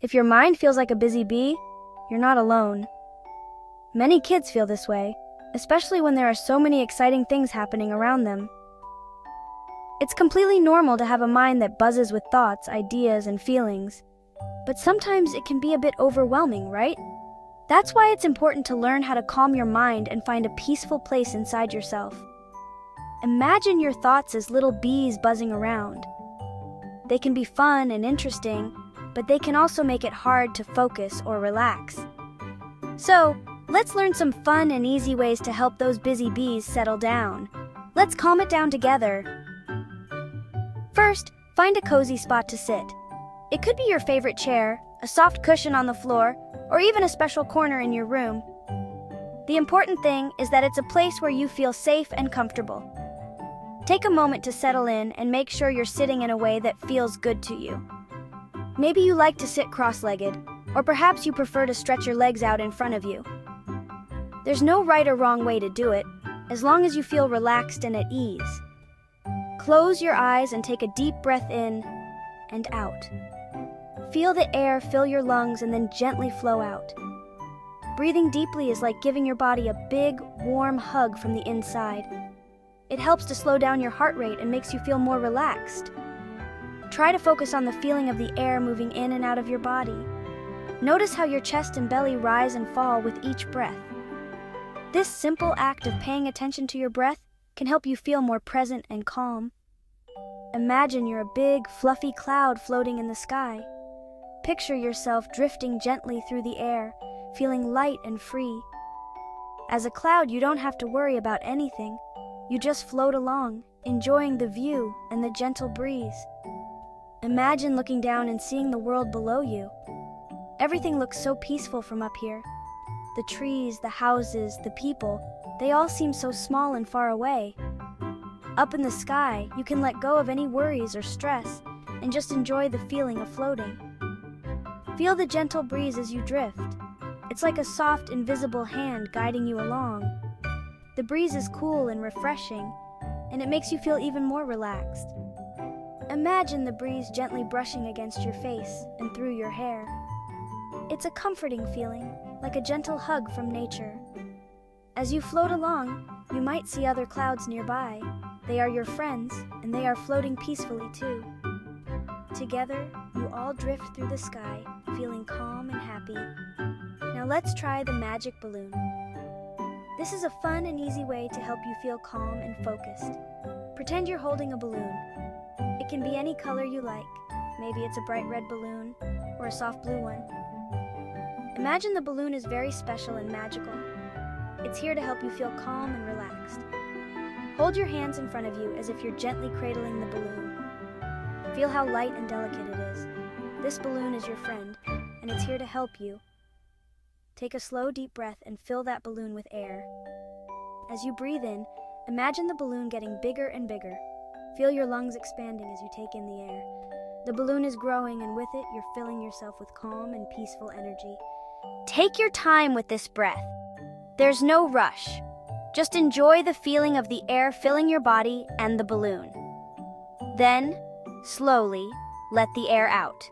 If your mind feels like a busy bee, you're not alone. Many kids feel this way, especially when there are so many exciting things happening around them. It's completely normal to have a mind that buzzes with thoughts, ideas, and feelings. But sometimes it can be a bit overwhelming, right? That's why it's important to learn how to calm your mind and find a peaceful place inside yourself. Imagine your thoughts as little bees buzzing around. They can be fun and interesting, but they can also make it hard to focus or relax. So, let's learn some fun and easy ways to help those busy bees settle down. Let's calm it down together. First, find a cozy spot to sit. It could be your favorite chair, a soft cushion on the floor, or even a special corner in your room. The important thing is that it's a place where you feel safe and comfortable. Take a moment to settle in and make sure you're sitting in a way that feels good to you. Maybe you like to sit cross-legged, or perhaps you prefer to stretch your legs out in front of you. There's no right or wrong way to do it, as long as you feel relaxed and at ease. Close your eyes and take a deep breath in and out. Feel the air fill your lungs and then gently flow out. Breathing deeply is like giving your body a big, warm hug from the inside. It helps to slow down your heart rate and makes you feel more relaxed. Try to focus on the feeling of the air moving in and out of your body. Notice how your chest and belly rise and fall with each breath. This simple act of paying attention to your breath can help you feel more present and calm. Imagine you're a big, fluffy cloud floating in the sky. Picture yourself drifting gently through the air, feeling light and free. As a cloud, you don't have to worry about anything. You just float along, enjoying the view and the gentle breeze. Imagine looking down and seeing the world below you. Everything looks so peaceful from up here. The trees, the houses, the people, they all seem so small and far away. Up in the sky, you can let go of any worries or stress and just enjoy the feeling of floating. Feel the gentle breeze as you drift. It's like a soft, invisible hand guiding you along. The breeze is cool and refreshing, and it makes you feel even more relaxed. Imagine the breeze gently brushing against your face and through your hair. It's a comforting feeling, like a gentle hug from nature. As you float along, you might see other clouds nearby. They are your friends, and they are floating peacefully too. Together, you all drift through the sky, feeling calm and happy. Now let's try the magic balloon. This is a fun and easy way to help you feel calm and focused. Pretend you're holding a balloon. It can be any color you like. Maybe it's a bright red balloon or a soft blue one. Imagine the balloon is very special and magical. It's here to help you feel calm and relaxed. Hold your hands in front of you as if you're gently cradling the balloon. Feel how light and delicate it is. This balloon is your friend, and it's here to help you. Take a slow, deep breath and fill that balloon with air. As you breathe in, imagine the balloon getting bigger and bigger. Feel your lungs expanding as you take in the air. The balloon is growing, and with it, you're filling yourself with calm and peaceful energy. Take your time with this breath. There's no rush. Just enjoy the feeling of the air filling your body and the balloon. Then, slowly, let the air out.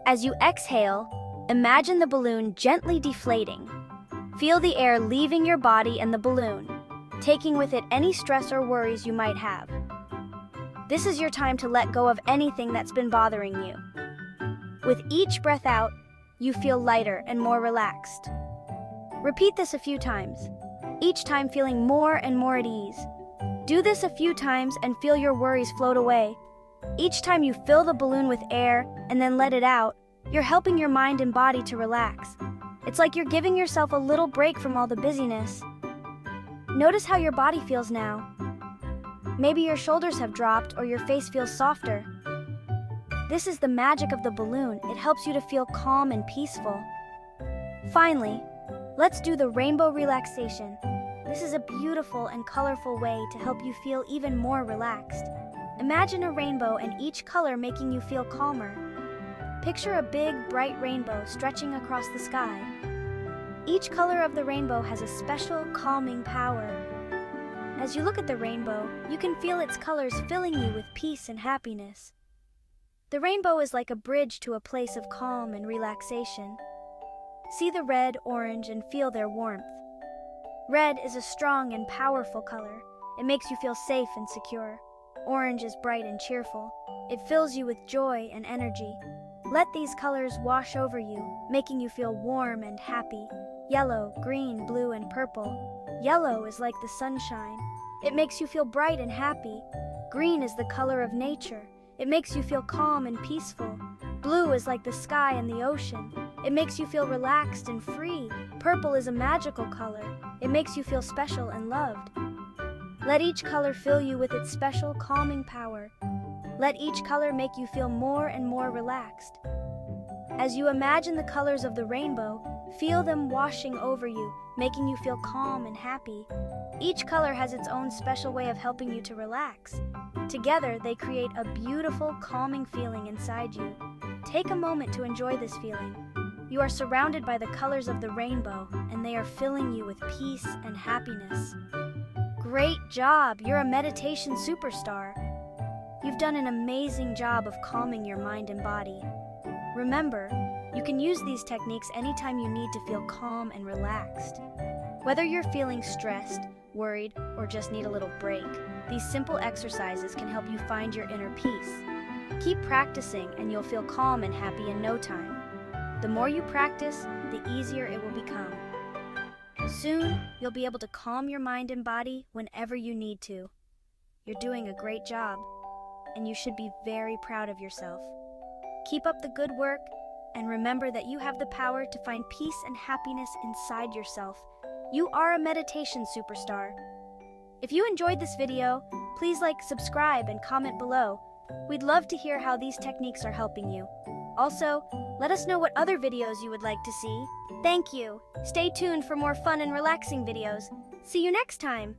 As you exhale, imagine the balloon gently deflating. Feel the air leaving your body and the balloon, taking with it any stress or worries you might have. This is your time to let go of anything that's been bothering you. With each breath out, you feel lighter and more relaxed. Repeat this a few times, each time feeling more and more at ease. Do this a few times and feel your worries float away. Each time you fill the balloon with air and then let it out, you're helping your mind and body to relax. It's like you're giving yourself a little break from all the busyness. Notice how your body feels now. Maybe your shoulders have dropped or your face feels softer. This is the magic of the balloon. It helps you to feel calm and peaceful. Finally, let's do the rainbow relaxation. This is a beautiful and colorful way to help you feel even more relaxed. Imagine a rainbow and each color making you feel calmer. Picture a big, bright rainbow stretching across the sky. Each color of the rainbow has a special, calming power. As you look at the rainbow, you can feel its colors filling you with peace and happiness. The rainbow is like a bridge to a place of calm and relaxation. See the red, orange, and feel their warmth. Red is a strong and powerful color. It makes you feel safe and secure. Orange is bright and cheerful. It fills you with joy and energy. Let these colors wash over you, making you feel warm and happy. Yellow, green, blue, and purple. Yellow is like the sunshine. It makes you feel bright and happy. Green is the color of nature. It makes you feel calm and peaceful. Blue is like the sky and the ocean. It makes you feel relaxed and free. Purple is a magical color. It makes you feel special and loved. Let each color fill you with its special calming power. Let each color make you feel more and more relaxed. As you imagine the colors of the rainbow, feel them washing over you, making you feel calm and happy. Each color has its own special way of helping you to relax. Together, they create a beautiful, calming feeling inside you. Take a moment to enjoy this feeling. You are surrounded by the colors of the rainbow, and they are filling you with peace and happiness. Great job! You're a meditation superstar. You've done an amazing job of calming your mind and body. Remember, you can use these techniques anytime you need to feel calm and relaxed. Whether you're feeling stressed, worried, or just need a little break, these simple exercises can help you find your inner peace. Keep practicing and you'll feel calm and happy in no time. The more you practice, the easier it will become. Soon, you'll be able to calm your mind and body whenever you need to. You're doing a great job, and you should be very proud of yourself. Keep up the good work, and remember that you have the power to find peace and happiness inside yourself. You are a meditation superstar. If you enjoyed this video, please like, subscribe, and comment below. We'd love to hear how these techniques are helping you. Also, let us know what other videos you would like to see. Thank you. Stay tuned for more fun and relaxing videos. See you next time.